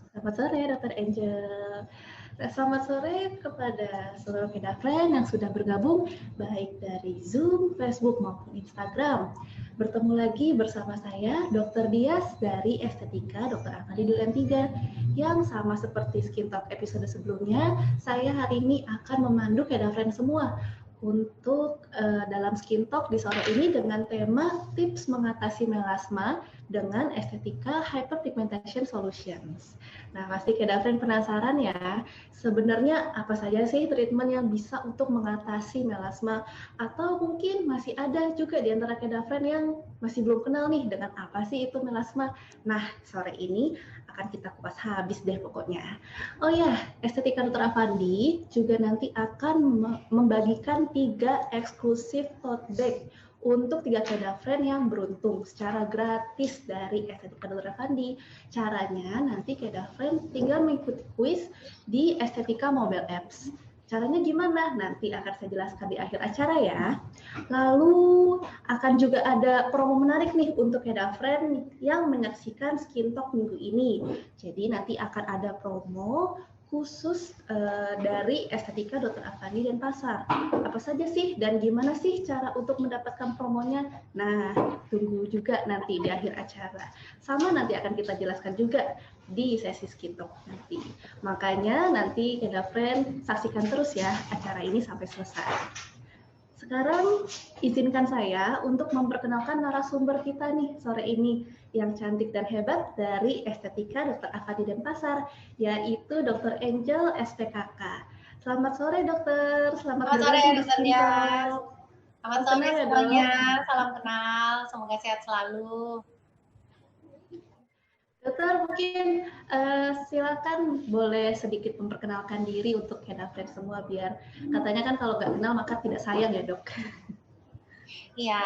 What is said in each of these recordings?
Selamat sore, Dr. Angel. Selamat sore kepada seluruh Kedafren yang sudah bergabung, baik dari Zoom, Facebook, maupun Instagram. Bertemu lagi bersama saya, Dr. Dias dari Estetika Dr. Afandi Duren 3, yang sama seperti Skin Talk episode sebelumnya, saya hari ini akan memandu Kedafren semua untuk dalam Skin Talk di sore ini dengan tema tips mengatasi melasma dengan estetika hyperpigmentation solutions. Nah, pasti Kedafren penasaran ya, sebenarnya apa saja sih treatment yang bisa untuk mengatasi melasma, atau mungkin masih ada juga di antara Kedafren yang masih belum kenal nih dengan apa sih itu melasma. Nah, sore ini akan kita kupas habis deh pokoknya. Oh ya, Estetika Dr. Afandi juga nanti akan membagikan 3 eksklusif tote bag untuk 3 Kedafren yang beruntung secara gratis dari Estetika Dr. Afandi. Caranya nanti Kedafren tinggal mengikuti kuis di Estetika Mobile Apps. Caranya gimana? Nanti akan saya jelaskan di akhir acara ya. Lalu akan juga ada promo menarik nih untuk Kedafren yang menyaksikan Skin Talk minggu ini. Jadi nanti akan ada promo khusus dari Estetika Dr. Afandi dan Pasar. Apa saja sih dan gimana sih cara untuk mendapatkan promonya? Nah, tunggu juga nanti di akhir acara. Sama nanti akan kita jelaskan juga di sesi Skin Talk nanti. Makanya nanti Kedafren saksikan terus ya acara ini sampai selesai. Sekarang izinkan saya untuk memperkenalkan narasumber kita nih sore ini yang cantik dan hebat dari Estetika Dr. Afandi dan Pasar, yaitu Dr. Angel SPKK. Selamat sore dokter, selamat sore Dr. Dias. Selamat sore semuanya, salam kenal, semoga sehat selalu. Dokter, mungkin silakan boleh sedikit memperkenalkan diri untuk Kedafren semua, biar katanya kan kalau nggak kenal maka tidak sayang ya dok. Iya,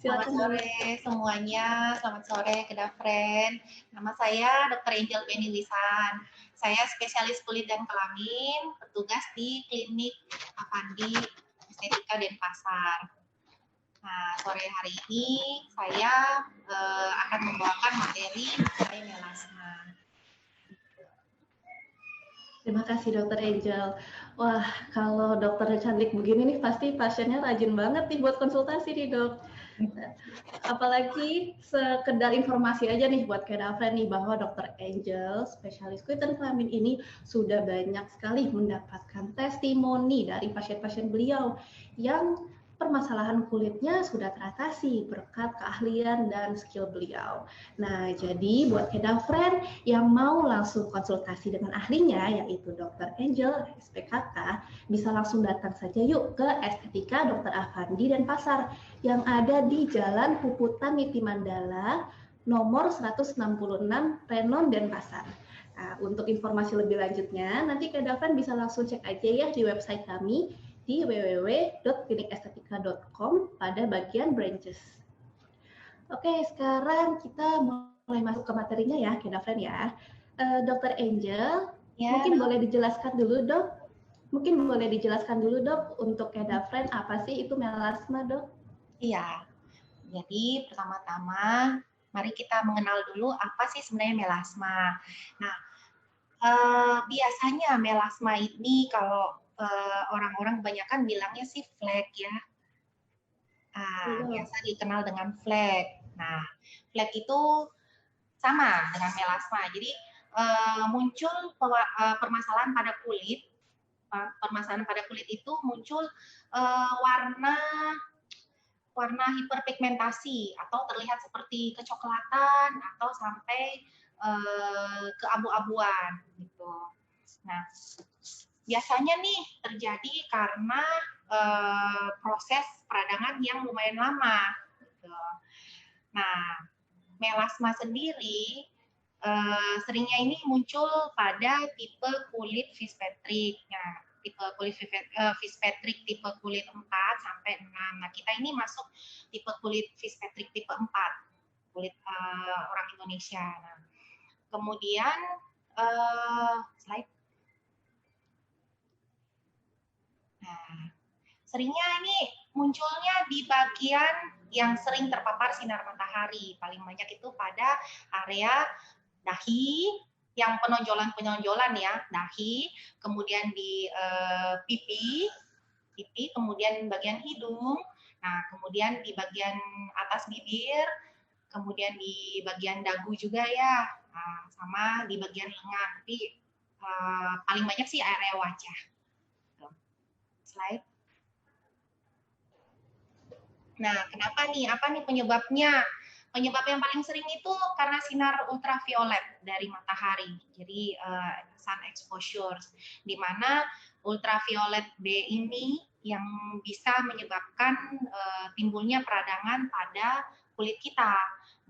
selamat sore semuanya, selamat sore Kedafren. Nama saya Dr. Angel Penny Lisan. Saya spesialis kulit dan kelamin, bertugas di klinik Afandi Estetika Denpasar. Nah, sore hari ini saya akan membawakan materi mengenai melasma. Terima kasih Dokter Angel. Wah, kalau dokternya cantik begini nih pasti pasiennya rajin banget nih buat konsultasi nih dok. Apalagi sekedar informasi aja nih buat Kedafren nih bahwa Dokter Angel, spesialis kulit dan kelamin ini sudah banyak sekali mendapatkan testimoni dari pasien-pasien beliau yang permasalahan kulitnya sudah teratasi berkat keahlian dan skill beliau. Nah, jadi buat Kedafren yang mau langsung konsultasi dengan ahlinya, yaitu Dr. Angel SPKK, bisa langsung datang saja yuk ke Estetika Dr. Afandi dan Pasar yang ada di Jalan Puputan Niti Mandala, nomor 166 Renon Denpasar. Nah, untuk informasi lebih lanjutnya, nanti Kedafren bisa langsung cek aja ya di website kami di www.klinikestetika.com pada bagian branches. Oke, sekarang kita mulai masuk ke materinya ya, Kedafren ya. Dr. Angel, ya, mungkin boleh dijelaskan dulu dok? Mungkin boleh dijelaskan dulu dok untuk Kedafren apa sih itu melasma dok? Iya, jadi pertama-tama mari kita mengenal dulu apa sih sebenarnya melasma. Nah, biasanya melasma ini kalau orang-orang kebanyakan bilangnya sih flek ya. Biasa dikenal dengan flek. Nah, flek itu sama dengan melasma. Jadi muncul permasalahan pada kulit. Permasalahan pada kulit itu muncul warna hiperpigmentasi atau terlihat seperti kecoklatan atau sampai keabu-abuan gitu. Nah, biasanya nih terjadi karena proses peradangan yang lumayan lama. Gitu. Nah, melasma sendiri seringnya ini muncul pada tipe kulit Fitzpatrick. Nah, tipe kulit Fitzpatrick tipe kulit 4 sampai 6. Nah, kita ini masuk tipe kulit Fitzpatrick tipe 4, kulit orang Indonesia. Nah, kemudian slide. Nah, seringnya ini munculnya di bagian yang sering terpapar sinar matahari. Paling banyak itu pada area dahi, yang penonjolan-penonjolan ya, dahi, kemudian di pipi, kemudian bagian hidung, nah kemudian di bagian atas bibir, kemudian di bagian dagu juga ya, sama di bagian lengan, tapi paling banyak sih area wajah. Slide. Nah, kenapa nih? Apa nih penyebabnya? Penyebab yang paling sering itu karena sinar ultraviolet dari matahari. Jadi sun exposure, di mana ultraviolet B ini yang bisa menyebabkan timbulnya peradangan pada kulit kita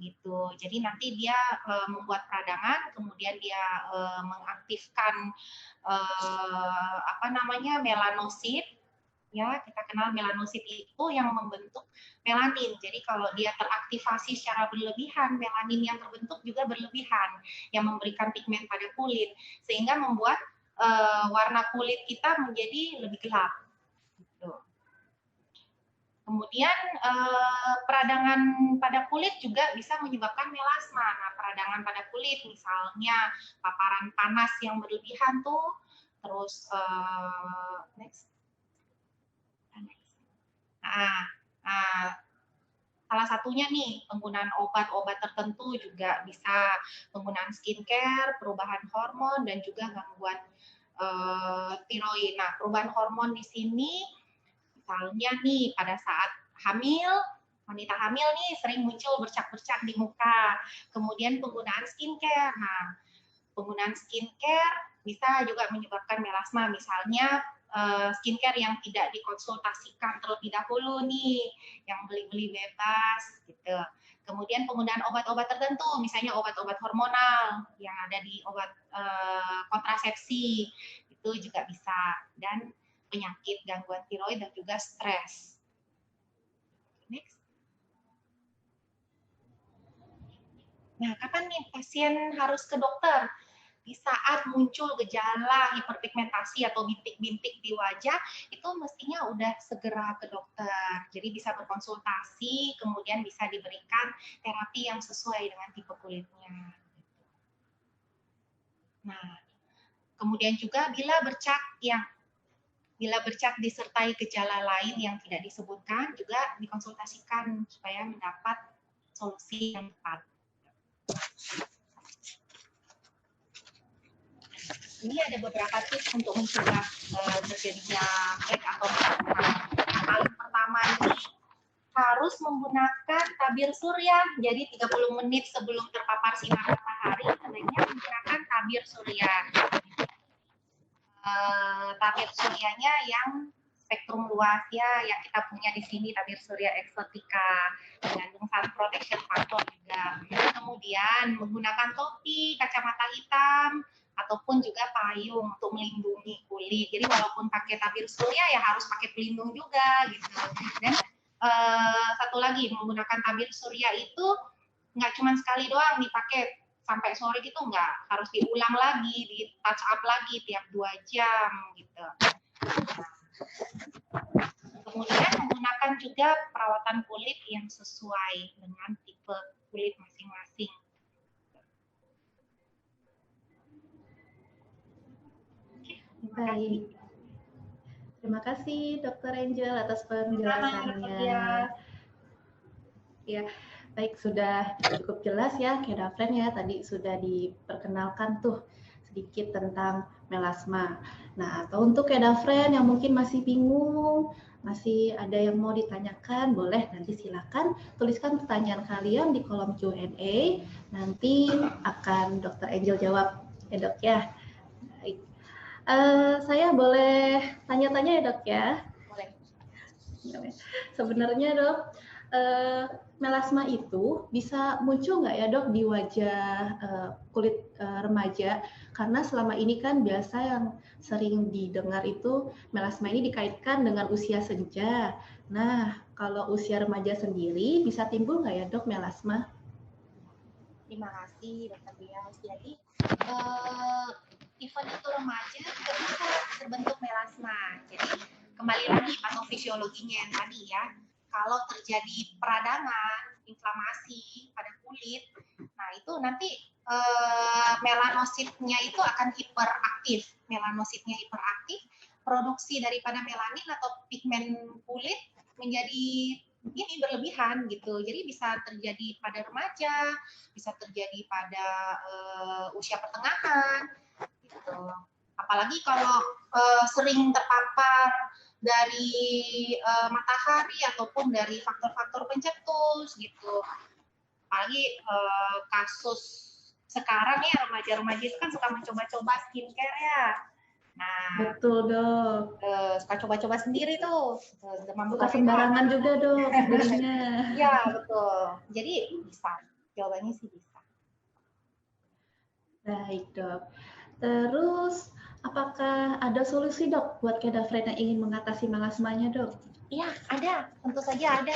gitu. Jadi nanti dia membuat peradangan, kemudian dia mengaktifkan melanosit. Ya, kita kenal melanosit itu yang membentuk melanin. Jadi kalau dia teraktivasi secara berlebihan, melanin yang terbentuk juga berlebihan, yang memberikan pigmen pada kulit, sehingga membuat warna kulit kita menjadi lebih gelap. Gitu. Kemudian peradangan pada kulit juga bisa menyebabkan melasma. Nah, peradangan pada kulit, misalnya paparan panas yang berlebihan tuh, terus next. Nah, salah satunya nih penggunaan obat-obat tertentu juga bisa penggunaan skincare, perubahan hormon dan juga gangguan tiroid. Nah, perubahan hormon di sini misalnya nih pada saat hamil, wanita hamil nih sering muncul bercak-bercak di muka. Kemudian penggunaan skincare. Nah, penggunaan skincare bisa juga menyebabkan melasma, misalnya skincare yang tidak dikonsultasikan terlebih dahulu nih, yang beli-beli bebas gitu. Kemudian penggunaan obat-obat tertentu, misalnya obat-obat hormonal yang ada di obat kontrasepsi, itu juga bisa, dan penyakit gangguan tiroid dan juga stres. Next. Nah, kapan nih pasien harus ke dokter? Di saat muncul gejala hiperpigmentasi atau bintik-bintik di wajah, itu mestinya udah segera ke dokter. Jadi bisa berkonsultasi, kemudian bisa diberikan terapi yang sesuai dengan tipe kulitnya. Nah, kemudian juga bila bercak disertai gejala lain yang tidak disebutkan, juga dikonsultasikan supaya mendapat solusi yang tepat. Ini ada beberapa tips untuk mencegah terjadinya flek atau melasma. Yang paling pertama ini harus menggunakan tabir surya. Jadi 30 menit sebelum terpapar sinar matahari, sebaiknya menggunakan tabir surya. Tabir suryanya yang spektrum luas ya, yang kita punya di sini tabir surya eksotika, mengandung sun protection factor juga. Kemudian menggunakan topi, kacamata hitam, ataupun juga payung untuk melindungi kulit. Jadi walaupun pakai tabir surya ya harus pakai pelindung juga gitu. Dan satu lagi, menggunakan tabir surya itu nggak cuma sekali doang dipakai sampai sore gitu, nggak, harus diulang lagi, di touch up lagi tiap 2 jam gitu. Kemudian menggunakan juga perawatan kulit yang sesuai dengan tipe kulit masing-masing. Baik. Terima kasih Dr. Angel atas penjelasannya. Ya, baik, sudah cukup jelas ya Kedafren ya, tadi sudah diperkenalkan tuh sedikit tentang melasma. Nah, atau untuk Kedafren yang mungkin masih bingung, masih ada yang mau ditanyakan, boleh nanti silakan tuliskan pertanyaan kalian di kolom Q&A. Nanti akan Dr. Angel jawab ya dok ya. Baik. Saya boleh tanya-tanya ya dok ya? Boleh. Sebenarnya dok, melasma itu bisa muncul nggak ya dok di wajah kulit remaja? Karena selama ini kan biasa yang sering didengar itu melasma ini dikaitkan dengan usia senja. Nah, kalau usia remaja sendiri bisa timbul nggak ya dok melasma? Terima kasih Dr. Bias. Jadi even itu remaja juga bisa terbentuk melasma. Jadi kembali lagi patofisiologinya yang tadi ya. Kalau terjadi peradangan, inflamasi pada kulit, nah itu nanti melanositnya itu akan hiperaktif. Melanositnya hiperaktif, produksi daripada melanin atau pigmen kulit menjadi ini berlebihan gitu. Jadi bisa terjadi pada remaja, bisa terjadi pada usia pertengahan gitu. Apalagi kalau sering terpapar dari matahari ataupun dari faktor-faktor pencetus gitu. Apalagi kasus sekarang ya remaja-remaja itu kan suka mencoba-coba skincare ya. Nah, betul dok. Suka coba-coba sendiri tuh. Demam buka sembarangan juga dok belinya. Ya betul. Jadi bisa. Jawabannya sih bisa. Baik dok. Terus apakah ada solusi dok buat kedafren yang ingin mengatasi melasmanya dok? Iya ada. Tentu saja ada.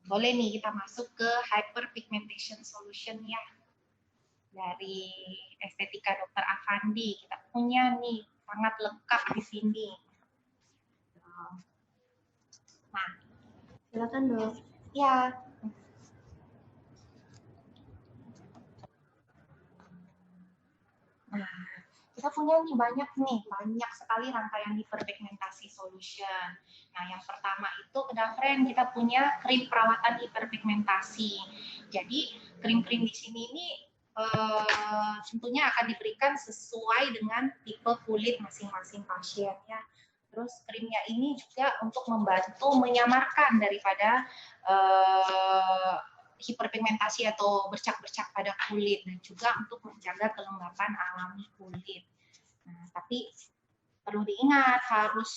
Boleh nih kita masuk ke hyperpigmentation solution ya. Dari Estetika Dr. Afandi kita punya nih sangat lengkap di sini. Nah, silakan dok. Ya. Nah, kita punya nih banyak sekali rangkaian hiperpigmentasi solution. Nah, yang pertama itu kedafren kita punya krim perawatan hiperpigmentasi. Jadi krim-krim di sini ini tentunya akan diberikan sesuai dengan tipe kulit masing-masing pasien ya. Terus krimnya ini juga untuk membantu menyamarkan daripada hiperpigmentasi atau bercak-bercak pada kulit dan juga untuk menjaga kelembapan alami kulit. Nah, tapi perlu diingat harus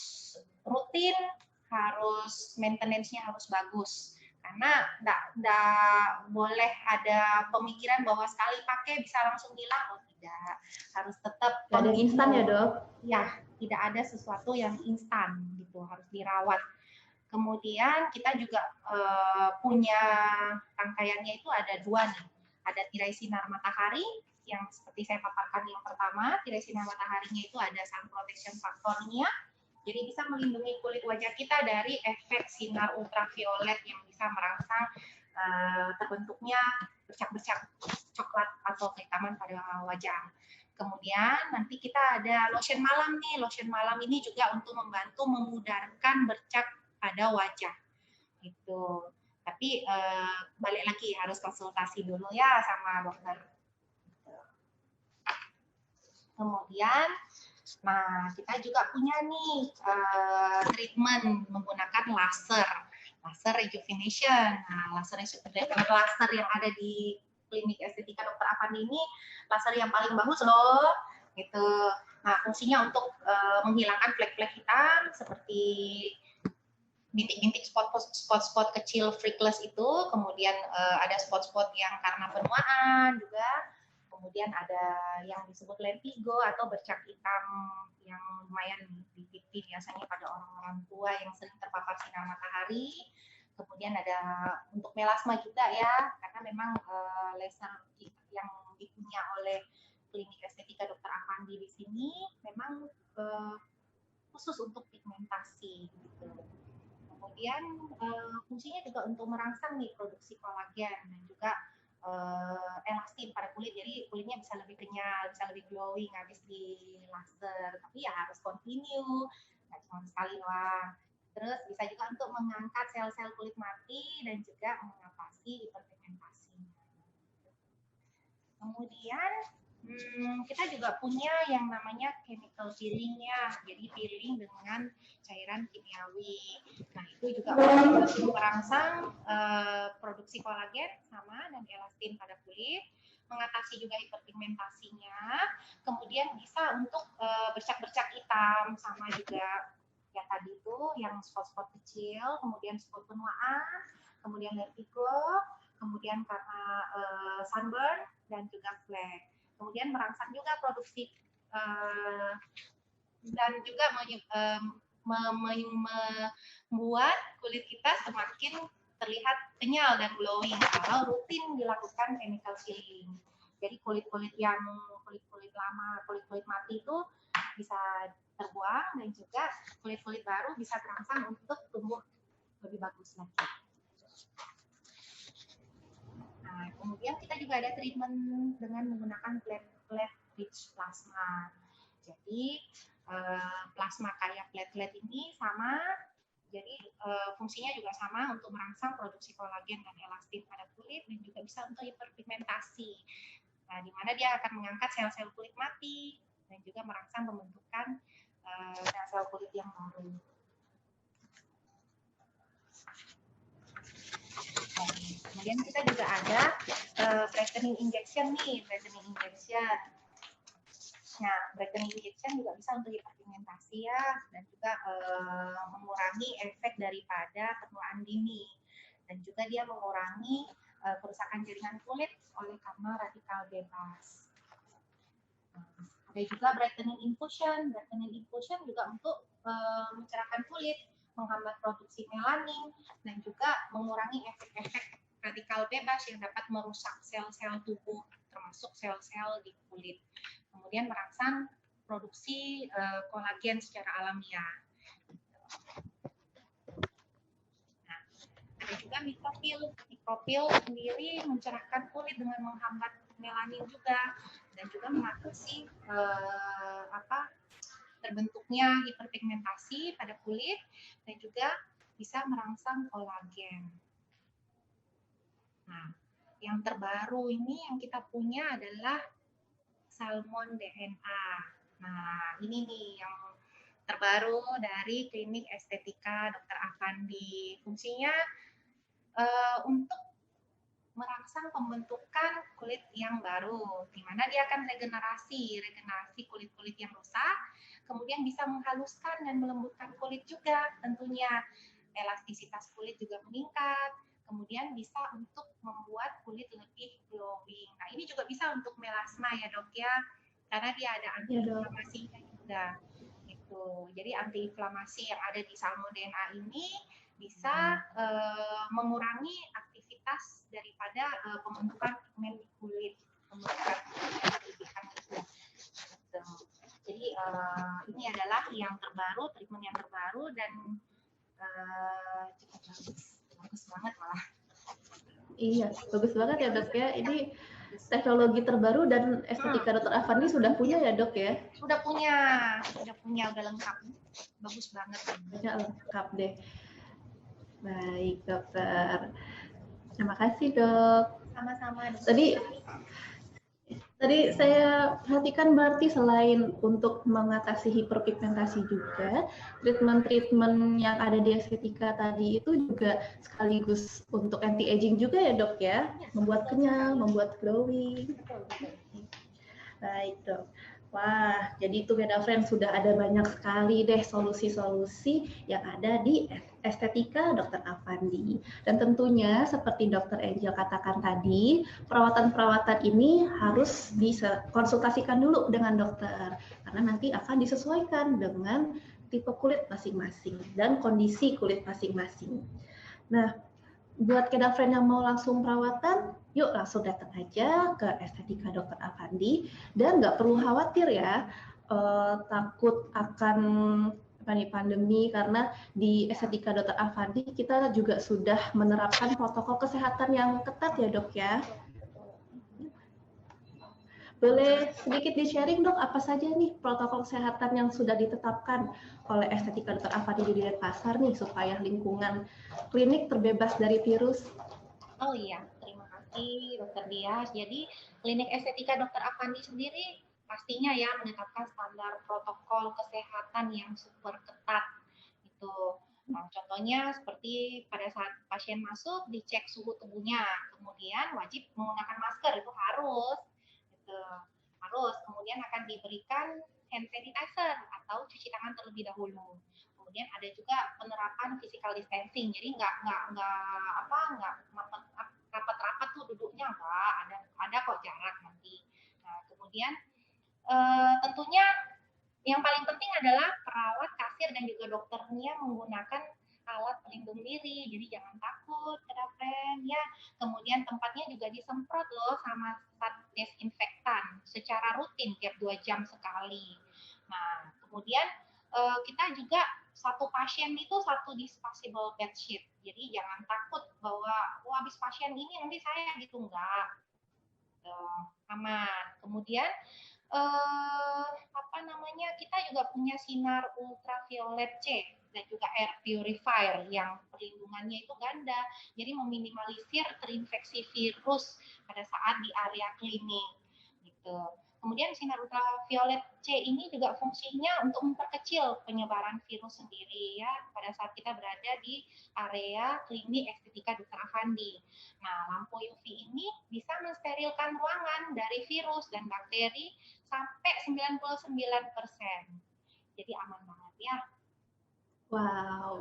rutin, harus maintenance-nya harus bagus. Karena enggak boleh ada pemikiran bahwa sekali pakai bisa langsung hilang. Oh tidak, harus tetap ada instan ya dok? Ya, tidak ada sesuatu yang instan gitu, harus dirawat. Kemudian kita juga punya rangkaiannya itu ada dua nih. Ada tirai sinar matahari yang seperti saya paparkan yang pertama, tirai sinar mataharinya itu ada sun protection faktornya. Jadi bisa melindungi kulit wajah kita dari efek sinar ultraviolet yang bisa merangsang terbentuknya bercak-bercak coklat atau kehitaman pada wajah. Kemudian nanti kita ada lotion malam nih. Lotion malam ini juga untuk membantu memudarkan bercak pada wajah gitu. Tapi balik lagi harus konsultasi dulu ya sama dokter. Kemudian, nah kita juga punya nih treatment menggunakan laser rejuvenation. Nah, laser yang ada di klinik estetika Dr. Afandi ini laser yang paling bagus loh, gitu. Nah, fungsinya untuk menghilangkan flek-flek hitam seperti bintik-bintik spot-spot kecil freckles itu, kemudian ada spot-spot yang karena penuaan juga, kemudian ada yang disebut lentigo atau bercak hitam yang lumayan di pipi biasanya pada orang-orang tua yang sering terpapar sinar matahari. Kemudian ada untuk melasma juga ya, karena memang laser yang dipunya oleh klinik estetika Dr. Afandi di sini memang khusus untuk pigmentasi gitu. Kemudian fungsinya juga untuk merangsang nih produksi kolagen dan juga elastin pada kulit, jadi kulitnya bisa lebih kenyal, bisa lebih glowing habis di laser. Tapi ya harus continue, nggak cuma sekali doang. Terus bisa juga untuk mengangkat sel-sel kulit mati dan juga mengatasi hiperpigmentasi. Kemudian kita juga punya yang namanya chemical peeling ya, jadi peeling dengan cairan kimiawi. Nah itu juga merangsang produksi kolagen sama dan elastin pada kulit, mengatasi juga hiperpigmentasinya, kemudian bisa untuk bercak-bercak hitam sama juga ya tadi itu yang spot-spot kecil, kemudian spot penuaan, kemudian vertigo, kemudian karena sunburn dan juga flek. Kemudian merangsang juga produksi dan juga membuat kulit kita semakin terlihat kenyal dan glowing kalau rutin dilakukan chemical peeling. Jadi kulit-kulit lama, kulit-kulit mati itu bisa terbuang dan juga kulit-kulit baru bisa terangsang untuk tumbuh lebih bagus lagi. Nah, Nah, kemudian kita juga ada treatment dengan menggunakan platelet rich plasma. Jadi plasma kaya platelet ini sama, jadi fungsinya juga sama untuk merangsang produksi kolagen dan elastin pada kulit dan juga bisa untuk hiperpigmentasi. Nah, di mana dia akan mengangkat sel-sel kulit mati dan juga merangsang pembentukan sel-sel kulit yang baru. Kemudian kita juga ada brightening injection nih, brightening injection. Nah, brightening injection juga bisa untuk hiperpigmentasi ya, dan juga mengurangi efek daripada penuaan dini, dan juga dia mengurangi kerusakan jaringan kulit oleh karena radikal bebas. Ada juga brightening infusion. Brightening infusion juga untuk mencerahkan kulit, menghambat produksi melanin, dan juga mengurangi efek-efek radikal bebas yang dapat merusak sel-sel tubuh, termasuk sel-sel di kulit. Kemudian merangsang produksi kolagen secara alamiah. Nah, ada juga mikropil. Mikropil sendiri mencerahkan kulit dengan menghambat melanin juga, dan juga mengatasi terbentuknya hiperpigmentasi pada kulit, dan juga bisa merangsang kolagen. Nah, yang terbaru ini yang kita punya adalah Salmon DNA. Nah, ini nih yang terbaru dari Klinik Estetika Dr. Afandi. Fungsinya untuk merangsang pembentukan kulit yang baru, di mana dia akan regenerasi kulit-kulit yang rusak, kemudian bisa menghaluskan dan melembutkan kulit juga, tentunya elastisitas kulit juga meningkat, kemudian bisa untuk membuat kulit lebih glowing. Nah, ini juga bisa untuk melasma ya dok ya, karena dia ada anti-inflamasinya juga. Gitu. Jadi anti-inflamasi yang ada di Salmon DNA ini bisa mengurangi aktivitas daripada pembentukan pigmen di kulit, Jadi ini adalah yang terbaru, treatment yang terbaru, dan cukup bagus banget malah. Iya, bagus banget ya dok ya. Ini teknologi terbaru dan Estetika Dr. Afandi sudah punya ya dok ya? Sudah punya, udah lengkap, bagus banget. Udah lengkap deh. Baik dokter, terima kasih dok. Sama-sama. Tadi saya perhatikan berarti selain untuk mengatasi hiperpigmentasi juga, treatment-treatment yang ada di estetika tadi itu juga sekaligus untuk anti-aging juga ya dok ya? Membuat kenyal, membuat glowing. Baik dok. Wah, jadi itu Beda Friend sudah ada banyak sekali deh solusi-solusi yang ada di Estetika Dr. Afandi. Dan tentunya seperti Dr. Angel katakan tadi, perawatan-perawatan ini harus dikonsultasikan dulu dengan dokter karena nanti akan disesuaikan dengan tipe kulit masing-masing dan kondisi kulit masing-masing. Nah, buat Beda Friend yang mau langsung perawatan, yuk langsung datang aja ke Estetika Dr. Afandi dan nggak perlu khawatir ya takut akan pandemi, karena di Estetika Dr. Afandi kita juga sudah menerapkan protokol kesehatan yang ketat ya dok ya. Boleh sedikit di-sharing dok, apa saja nih protokol kesehatan yang sudah ditetapkan oleh Estetika Dr. Afandi di Denpasar nih supaya lingkungan klinik terbebas dari virus? Oh iya, terima kasih Dr. Dias. Jadi Klinik Estetika Dr. Afandi sendiri pastinya ya menetapkan standar protokol kesehatan yang super ketat. Itu. Nah, contohnya seperti pada saat pasien masuk dicek suhu tubuhnya, kemudian wajib menggunakan masker, itu harus. Gitu. Harus. Kemudian akan diberikan hand sanitizer atau cuci tangan terlebih dahulu. Kemudian ada juga penerapan physical distancing, jadi nggak rapat-rapat tuh duduknya, nggak ada kok jarak nanti. Nah, kemudian tentunya yang paling penting adalah perawat, kasir, dan juga dokternya menggunakan alat pelindung diri, jadi jangan takut, friend ya. Kemudian tempatnya juga disemprot loh sama desinfektan secara rutin tiap 2 jam sekali. Nah, kemudian kita juga satu pasien itu satu disposable bedsheet. Jadi jangan takut bahwa habis pasien ini nanti saya gitu, enggak. Aman. Kemudian kita juga punya sinar ultraviolet C dan juga air purifier yang perlindungannya itu ganda, jadi meminimalisir terinfeksi virus pada saat di area klinik gitu. Kemudian sinar ultraviolet C ini juga fungsinya untuk memperkecil penyebaran virus sendiri ya pada saat kita berada di area klinik estetika Dr. Afandi. Nah, lampu UV ini bisa mensterilkan ruangan dari virus dan bakteri sampai 99%. Jadi aman banget ya. Wow.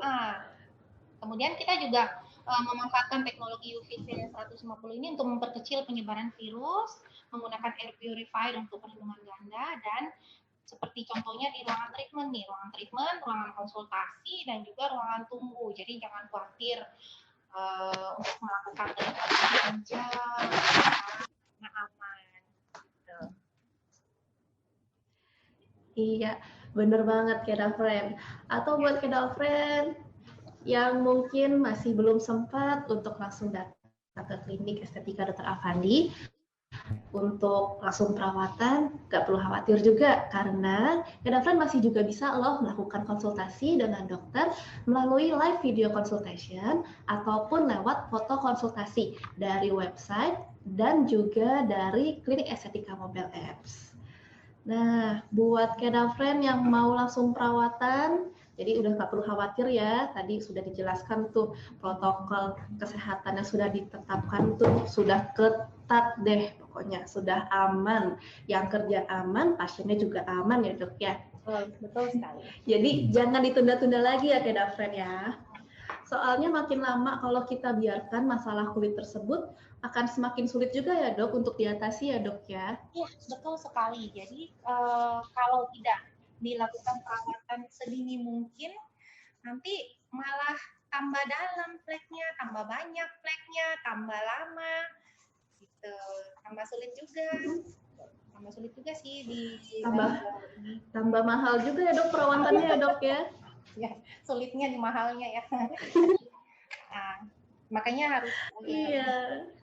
Kemudian kita juga memanfaatkan teknologi UVC 150 ini untuk memperkecil penyebaran virus, menggunakan air purifier untuk perlindungan ganda, dan seperti contohnya di ruangan treatment nih, ruangan konsultasi, dan juga ruangan tunggu. Jadi jangan khawatir untuk melakukan belanja, nah aman. Gitu. Iya, bener banget Kedafren. Atau buat Kedafren yang mungkin masih belum sempat untuk langsung datang ke klinik estetika Dr. Afandi untuk langsung perawatan, nggak perlu khawatir juga karena Kedafren masih juga bisa loh melakukan konsultasi dengan dokter melalui live video consultation ataupun lewat foto konsultasi dari website dan juga dari klinik estetika mobile apps. Nah, buat Kedafren yang mau langsung perawatan, jadi udah nggak perlu khawatir ya, tadi sudah dijelaskan tuh protokol kesehatan yang sudah ditetapkan tuh sudah ketat deh pokoknya, sudah aman. Yang kerja aman, pasiennya juga aman ya dok ya. Betul sekali. Jadi jangan ditunda-tunda lagi ya Kedafren ya. Soalnya makin lama kalau kita biarkan masalah kulit tersebut akan semakin sulit juga ya dok untuk diatasi ya dok ya. Iya betul sekali. Jadi kalau tidak dilakukan perawatan sedini mungkin, nanti malah tambah dalam fleknya, tambah banyak fleknya, tambah lama, gitu. Tambah sulit juga sih tambah mahal juga ya dok perawatannya ya dok ya. Ya, sulitnya di mahalnya ya. Nah, makanya harus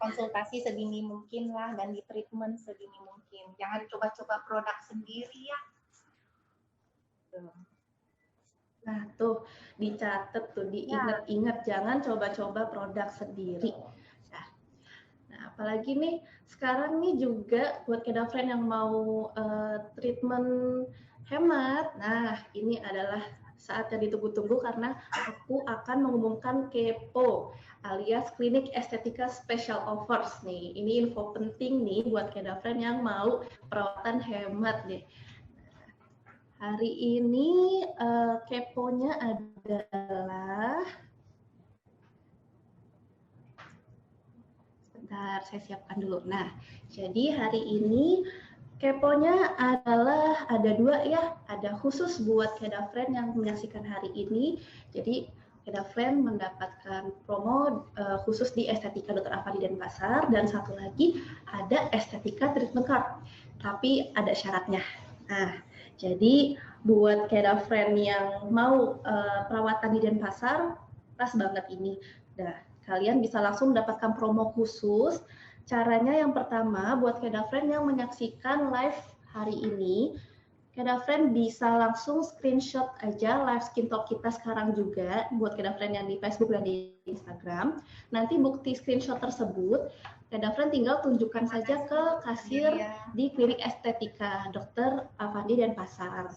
konsultasi sedini mungkin lah dan di treatment sedini mungkin. Jangan coba-coba produk sendiri ya. Nah tuh dicatat tuh, diingat-ingat jangan coba-coba produk sendiri. Nah apalagi nih sekarang nih juga buat Kedafren yang mau treatment hemat. Nah ini adalah saat yang ditunggu-tunggu karena aku akan mengumumkan KEPO alias Klinik Estetika Special Offers nih. Ini info penting nih buat Kedafren yang mau perawatan hemat nih. Hari ini KEPO-nya adalah, sebentar saya siapkan dulu. Nah, jadi hari ini KEPO-nya adalah ada dua ya, ada khusus buat Kedafren yang menyaksikan hari ini. Jadi Kedafren mendapatkan promo khusus di Estetika Dr. Afandi Denpasar, dan satu lagi ada Estetika Treatment Card, tapi ada syaratnya. Nah, jadi buat Kedafren yang mau perawatan di Denpasar, pas banget ini. Nah, kalian bisa langsung mendapatkan promo khusus. Caranya yang pertama, buat Kedafren yang menyaksikan live hari ini, Kedafren bisa langsung screenshot aja live skin talk kita sekarang juga, buat Kedafren yang di Facebook dan di Instagram. Nanti bukti screenshot tersebut, Kedafren tinggal tunjukkan saja ke kasir di Klinik Estetika Dr. Afandi Denpasar.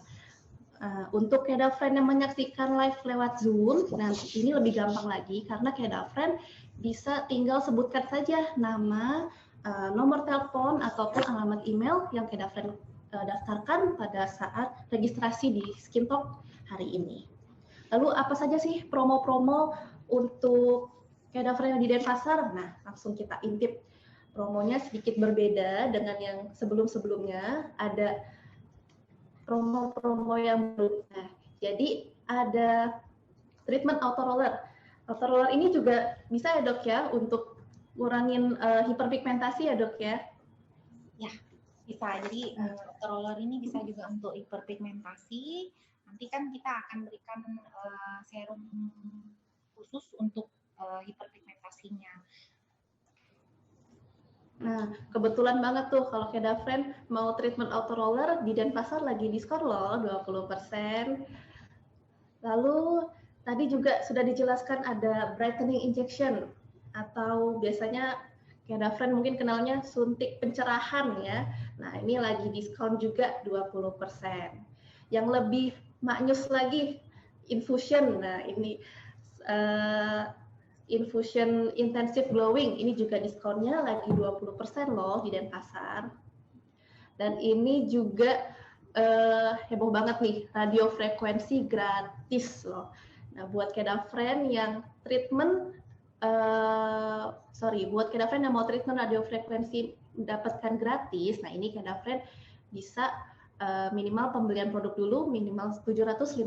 Untuk Kedafren yang menyaksikan live lewat Zoom, nanti ini lebih gampang lagi karena Kedafren bisa tinggal sebutkan saja nama, nomor telepon ataupun alamat email yang Kedafren daftarkan pada saat registrasi di Skin Talk hari ini. Lalu apa saja sih promo-promo untuk Kedafren yang di Denpasar? Nah, langsung kita intip. Promonya sedikit berbeda dengan yang sebelum-sebelumnya. Ada promo-promo yang baru. Nah, jadi ada treatment auto roller. Auto roller ini juga bisa ya dok ya untuk ngurangin hiperpigmentasi ya dok ya? Ya, bisa. Jadi auto roller ini bisa juga untuk hiperpigmentasi, nanti kan kita akan berikan serum khusus untuk hiperpigmentasinya. Nah, kebetulan banget tuh kalau Kedafren mau treatment auto roller di Denpasar lagi diskon loh 20%. Lalu tadi juga sudah dijelaskan ada brightening injection atau biasanya Kedafren mungkin kenalnya suntik pencerahan ya. Nah, ini lagi diskon juga 20%. Yang lebih maknyus lagi infusion. Nah, ini infusion intensive glowing ini juga diskonnya lagi 20% loh di Denpasar. Dan ini juga heboh banget nih, radiofrekuensi gratis loh. Nah, buat Kedafren yang treatment buat Kedafren yang mau treatment radiofrekuensi mendapatkan gratis, nah ini Kedafren bisa minimal pembelian produk dulu minimal 750.000.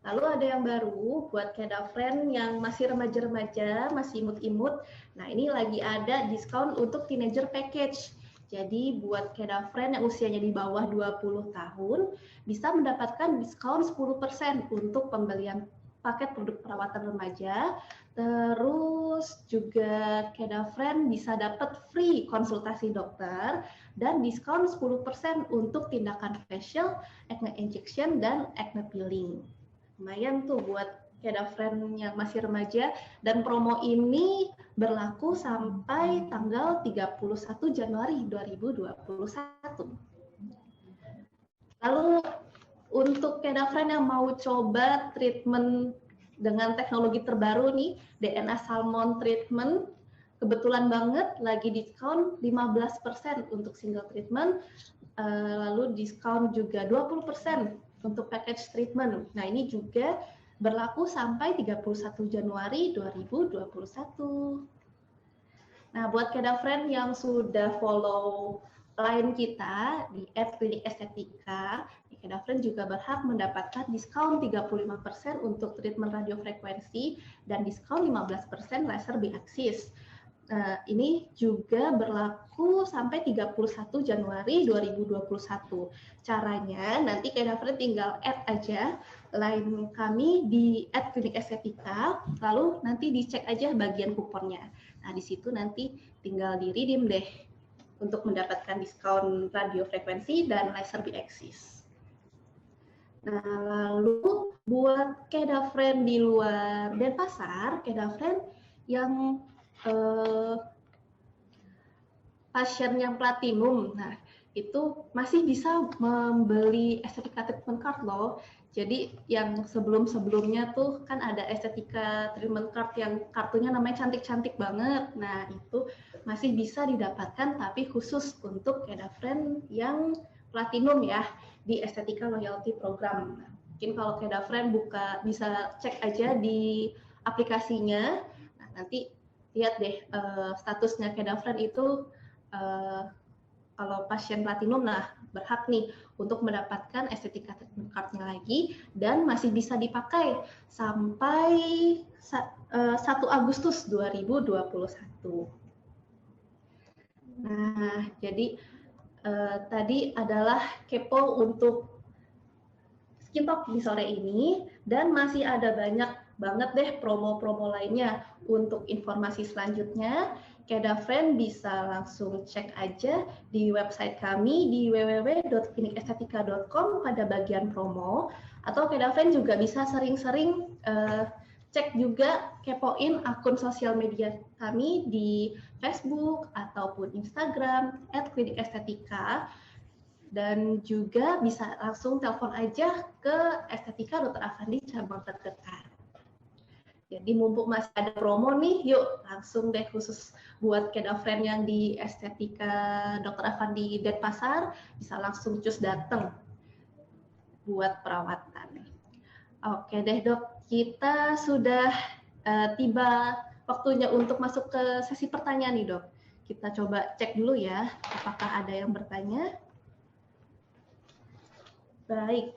Lalu ada yang baru buat Kedafren yang masih remaja-remaja, masih imut-imut. Nah, ini lagi ada diskon untuk teenager package. Jadi buat Kedafren yang usianya di bawah 20 tahun bisa mendapatkan diskon 10% untuk pembelian paket produk perawatan remaja. Terus juga Kedafren bisa dapat free konsultasi dokter dan diskon 10% untuk tindakan facial, acne injection, dan acne peeling. Lumayan tuh buat Kedafren yang masih remaja, dan promo ini berlaku sampai tanggal 31 Januari 2021. Lalu untuk Kedafren yang mau coba treatment dengan teknologi terbaru nih, DNA Salmon Treatment, kebetulan banget lagi diskon 15% untuk single treatment, lalu diskon juga 20% untuk package treatment. Nah, ini juga berlaku sampai 31 Januari 2021. Nah, buat Kedafren yang sudah follow line kita di @klinikestetika, Kedafren juga berhak mendapatkan diskon 35% untuk treatment radiofrekuensi dan diskon 15% laser B-axis. Ini juga berlaku sampai 31 Januari 2021. Caranya nanti Kedafren tinggal add aja line kami di @klinikestetika, lalu nanti dicek aja bagian kuponnya. Nah, di situ nanti tinggal di-redeem deh untuk mendapatkan diskon radiofrekuensi dan laser B-axis. Nah, lalu buat Kedafren di luar Denpasar, Kedafren yang pasien yang platinum, nah itu masih bisa membeli estetika treatment card loh. Jadi yang sebelum-sebelumnya tuh kan ada estetika treatment card yang kartunya namanya cantik-cantik banget. Nah itu masih bisa didapatkan tapi khusus untuk Kedafren yang platinum ya di estetika loyalty program. Nah, mungkin kalau Kedafren bisa cek aja di aplikasinya. Nah, nanti lihat deh statusnya Kedafren itu kalau pasien platinum, nah berhak nih untuk mendapatkan estetika treatment card-nya lagi dan masih bisa dipakai sampai 1 Agustus 2021. Nah, jadi tadi adalah kepo untuk Skin Talk di sore ini, dan masih ada banyak banget deh promo-promo lainnya. Untuk informasi selanjutnya, Kedafren bisa langsung cek aja di website kami di www.klinikestetika.com pada bagian promo, atau Kedafren juga bisa sering-sering cek juga, kepoin akun sosial media kami di Facebook ataupun Instagram @klinikestetika. Dan juga bisa langsung telepon aja ke Estetika Dr. Afandi cabang terdekat. Jadi mumpung masih ada promo nih, yuk langsung deh khusus buat Kedafren yang di Estetika Dr. Afandi Denpasar, bisa langsung cus dateng buat perawatan. Oke deh dok, kita sudah tiba waktunya untuk masuk ke sesi pertanyaan nih dok. Kita coba cek dulu ya, apakah ada yang bertanya. Baik,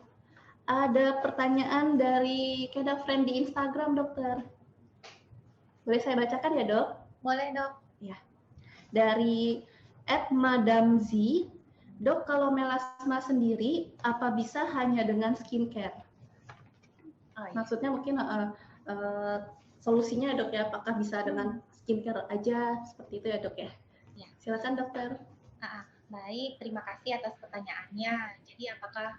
ada pertanyaan dari Kedafren di Instagram, dokter. Boleh saya bacakan ya, dok? Boleh, dok. Ya. Dari @madamzi, Dok, kalau melasma sendiri, apa bisa hanya dengan skincare? Oh, iya. Maksudnya mungkin solusinya dok ya, apakah bisa dengan skincare aja seperti itu ya dok ya? Ya. Silakan dokter. Baik, terima kasih atas pertanyaannya. Jadi apakah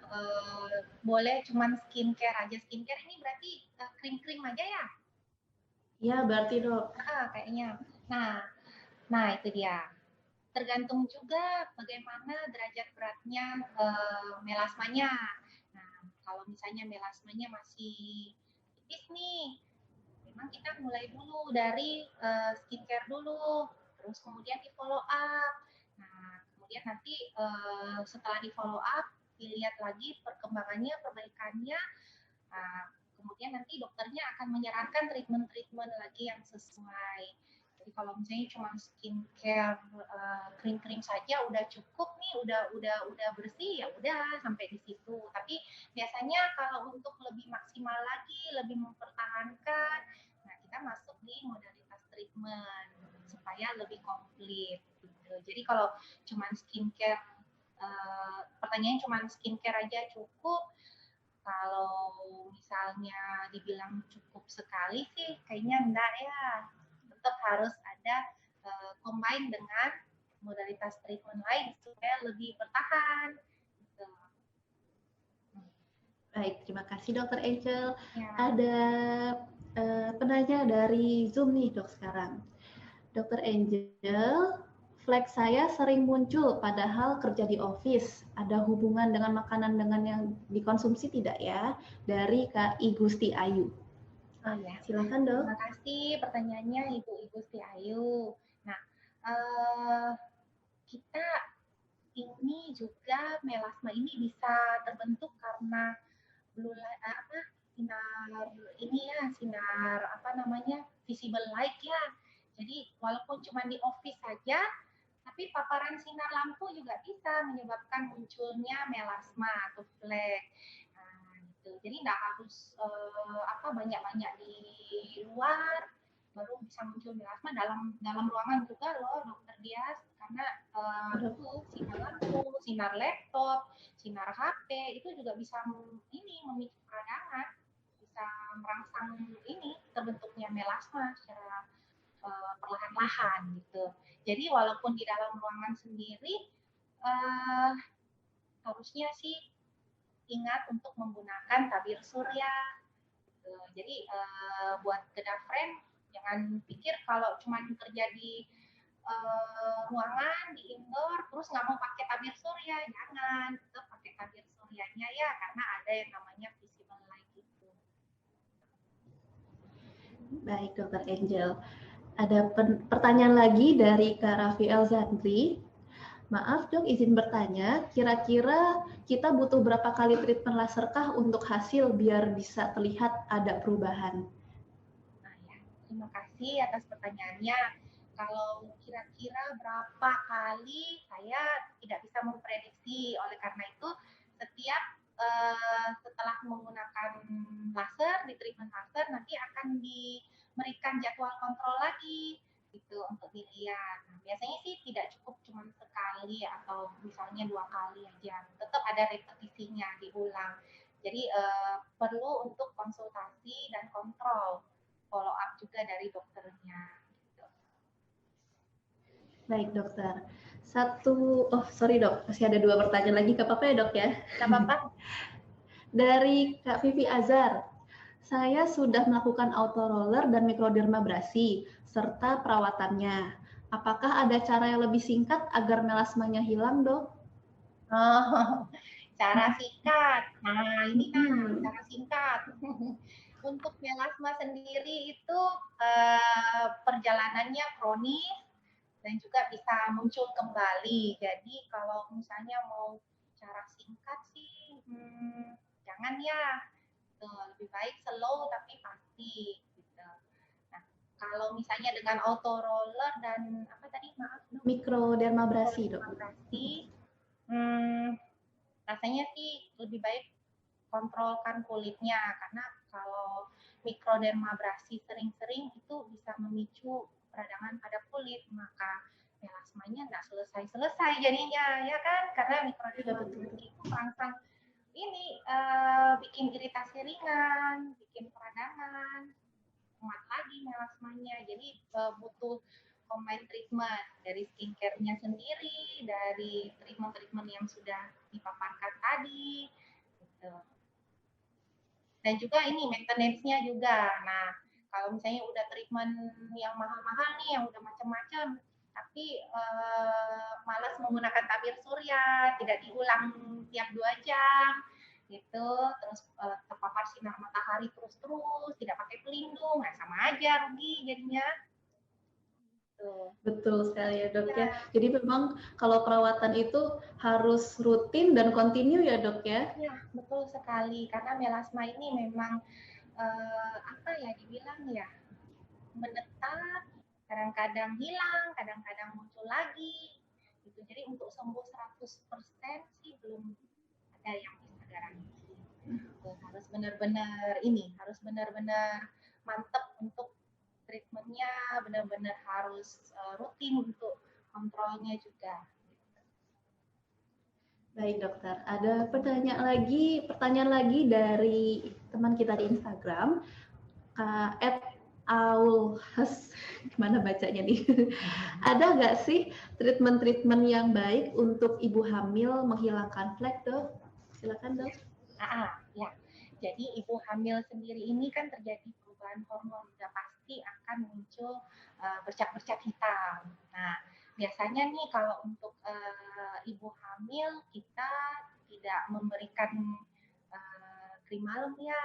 boleh cuman skincare aja? Skincare ini berarti krim-krim aja ya? Iya, berarti dok. Kayaknya. Nah itu dia. Tergantung juga bagaimana derajat beratnya melasmanya. Nah, kalau misalnya melasmanya masih tipis nih, memang kita mulai dulu dari skincare dulu, terus kemudian di follow up. Nah, kemudian nanti setelah di follow up, dilihat lagi perkembangannya, perbaikannya. Nah, kemudian nanti dokternya akan menyarankan treatment-treatment lagi yang sesuai. Jadi kalau misalnya cuma skincare krim-krim saja udah cukup nih, udah bersih, ya udah sampai di situ. Tapi biasanya kalau untuk lebih maksimal lagi, lebih mempertahankan, nah kita masuk di modalitas treatment supaya lebih komplit. Gitu. Jadi kalau cuma skincare, pertanyaannya cuma skincare aja cukup. Kalau misalnya dibilang cukup sekali sih, kayaknya enggak ya. Tetap harus ada combine dengan modalitas treatment lain supaya lebih bertahan. Gitu. Baik, terima kasih Dokter Angel. Ya. Ada penanya dari Zoom nih dok sekarang. Dokter Angel, flek saya sering muncul padahal kerja di office. Ada hubungan dengan makanan dengan yang dikonsumsi tidak ya? Dari Kak I Gusti Ayu. Oh ya. Silakan dok. Terima kasih pertanyaannya Ibu Gusti Ayu. Nah, kita ini juga melasma ini bisa terbentuk karena sinar ini ya, sinar apa namanya, visible light ya. Jadi walaupun cuma di office saja, tapi paparan sinar lampu juga bisa menyebabkan munculnya melasma atau flek. Nah, gitu. Jadi nggak harus banyak-banyak di luar baru bisa muncul melasma, dalam ruangan juga loh Dokter Dias, karena itu sinar lampu, sinar laptop, sinar HP itu juga bisa ini memicu peradangan, bisa merangsang ini terbentuknya melasma secara perlahan-lahan gitu. Jadi walaupun di dalam ruangan sendiri harusnya sih ingat untuk menggunakan tabir surya. Gitu. Jadi buat kedafren jangan pikir kalau cuma kerja di ruangan di indoor terus nggak mau pakai tabir surya, jangan, tetap pakai tabir suryanya ya, karena ada yang namanya visible light itu. Baik Dokter Angel. Ada pertanyaan lagi dari Kak Raffi Elzandri. Maaf dok, izin bertanya, kira-kira kita butuh berapa kali treatment laser kah untuk hasil biar bisa terlihat ada perubahan? Nah ya, terima kasih atas pertanyaannya. Kalau kira-kira berapa kali, saya tidak bisa memprediksi. Oleh karena itu, setiap setelah menggunakan laser, di treatment laser, nanti akan diberikan jadwal kontrol lagi gitu untuk dilihat. Nah, biasanya sih tidak cukup cuma sekali atau misalnya 2 kali aja. Tetap ada repetisinya, diulang. Jadi perlu untuk konsultasi dan kontrol, follow up juga dari dokternya. Gitu. Baik dokter. Sorry dok, masih ada 2 pertanyaan lagi, gak apa-apa ya dok ya? Gak apa-apa. Dari Kak Vivi Azhar, saya sudah melakukan autoroller dan mikrodermabrasi serta perawatannya. Apakah ada cara yang lebih singkat agar melasmanya hilang dok? Oh, cara singkat. Nah, ini cara singkat. Untuk melasma sendiri itu perjalanannya kronis dan juga bisa muncul kembali. Jadi kalau misalnya mau cara singkat sih, jangan ya. Lebih baik slow tapi pasti. Gitu. Nah, kalau misalnya dengan auto roller dan apa tadi maaf dok? Mikrodermabrasi dok. Rasanya sih lebih baik kontrolkan kulitnya, karena kalau mikrodermabrasi sering-sering itu bisa memicu peradangan pada kulit, maka melasmanya nggak selesai-selesai jadinya, ya kan? Karena mikrodermatitis itu merangsang ini bikin iritasi ringan, bikin peradangan, kumat lagi melasmanya. Jadi butuh combine treatment dari skincare-nya sendiri, dari treatment-treatment yang sudah dipaparkan tadi, gitu. Dan juga ini maintenance-nya juga. Nah, kalau misalnya udah treatment yang mahal-mahal nih, yang udah macam-macam, tapi malas menggunakan tabir surya, tidak diulang tiap 2 jam, gitu, terus terpapar sinar matahari terus-terus, tidak pakai pelindung, nah sama aja rugi jadinya. Betul sekali ya dok ya. Jadi memang kalau perawatan itu harus rutin dan kontinu ya dok ya. Ya betul sekali, karena melasma ini memang apa ya dibilang ya, menetap, kadang-kadang hilang, kadang-kadang muncul lagi. Gitu. Jadi untuk sembuh 100% sih belum ada yang bisa garansi. Harus benar-benar harus benar-benar mantap untuk treatmentnya, benar-benar harus rutin untuk kontrolnya juga. Baik dokter, ada pertanyaan lagi dari teman kita di Instagram, @aulhas, gimana bacanya nih? Ada nggak sih treatment-treatment yang baik untuk ibu hamil menghilangkan flek dok? Silakan dok. Ya. Jadi ibu hamil sendiri ini kan terjadi perubahan hormon, sudah pasti akan muncul bercak-bercak hitam. Nah, biasanya nih kalau untuk ibu hamil kita tidak memberikan krim malam ya,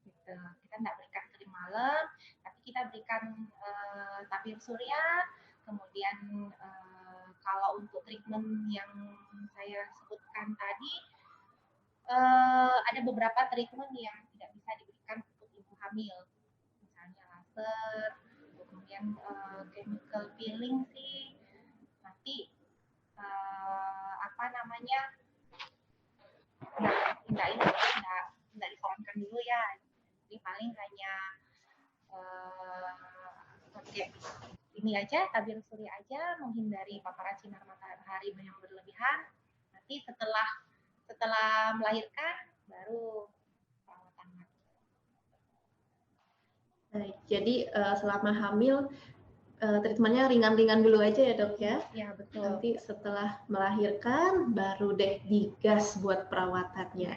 gitu. Kita tidak berikan krim malam, tapi kita berikan tabir surya. Kemudian kalau untuk treatment yang saya sebutkan tadi, ada beberapa treatment yang tidak bisa diberikan untuk ibu hamil, misalnya laser, kemudian chemical peeling sih nanti apa namanya nggak disarankan dulu ya. Jadi paling hanya pakai ini aja, tabir surya aja, menghindari paparan sinar matahari yang berlebihan. Nanti setelah melahirkan baru perawatan. Baik, jadi selama hamil treatmentnya ringan-ringan dulu aja ya dok ya. Ya betul. Nanti setelah melahirkan baru deh digas buat perawatannya.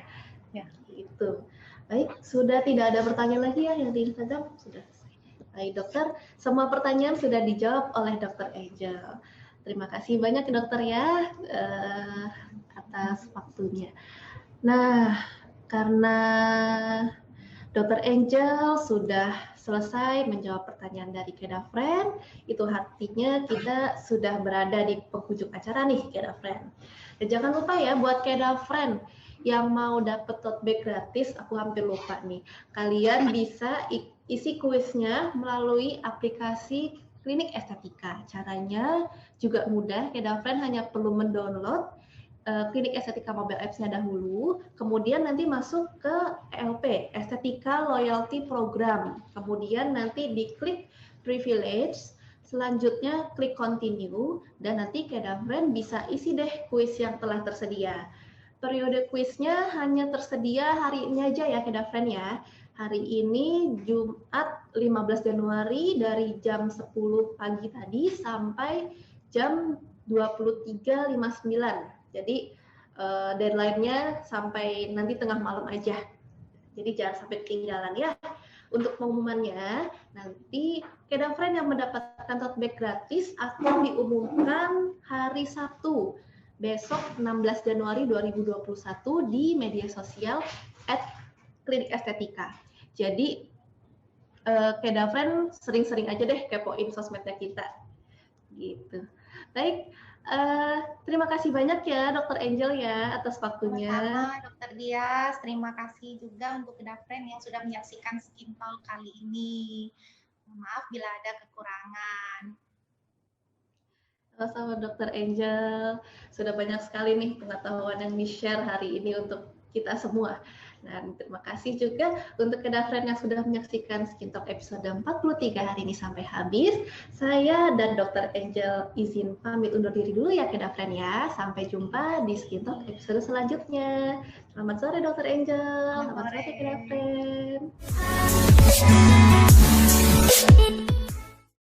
Ya. Gitu. Baik, sudah tidak ada pertanyaan lagi ya yang di Instagram? Sudah selesai. Baik dokter, semua pertanyaan sudah dijawab oleh Dokter Angel. Terima kasih banyak dokter ya atas waktunya. Nah, karena Dokter Angel sudah selesai menjawab pertanyaan dari Kedafren, itu artinya kita sudah berada di penghujung acara nih Kedafren. Dan jangan lupa ya buat Kedafren yang mau dapet tote bag gratis, aku hampir lupa nih. Kalian bisa isi kuisnya melalui aplikasi Klinik Estetika. Caranya juga mudah, Kedafren hanya perlu mendownload Klinik Estetika mobile apps-nya dahulu, kemudian nanti masuk ke LP, Estetika Loyalty Program, kemudian nanti diklik Privilege, selanjutnya klik Continue, dan nanti Kedafren bisa isi deh kuis yang telah tersedia. Periode kuisnya hanya tersedia hari ini aja ya Kedafren ya. Hari ini Jumat 15 Januari dari jam 10 pagi tadi sampai jam 23.59. Jadi deadline-nya sampai nanti tengah malam aja. Jadi jangan sampai ketinggalan ya. Untuk pengumumannya, nanti Kedafren yang mendapatkan tote bag gratis akan diumumkan hari Sabtu, besok 16 Januari 2021 di media sosial @klinikestetika. Jadi Kedafren sering-sering aja deh kepoin sosmednya kita. Gitu. Baik. Terima kasih banyak ya Dokter Angel ya atas waktunya. Sama-sama Dokter Dias, terima kasih juga untuk Kedafren yang sudah menyaksikan Skin Talk kali ini. Maaf bila ada kekurangan. Sama-sama Dokter Angel, sudah banyak sekali nih pengetahuan yang di-share hari ini untuk kita semua. Dan terima kasih juga untuk Kedafren yang sudah menyaksikan Skin Talk episode 43 hari ini sampai habis. Saya dan Dr. Angel izin pamit undur diri dulu ya Kedafren ya. Sampai jumpa di Skin Talk episode selanjutnya. Selamat sore Dr. Angel. Selamat sore Kedafren.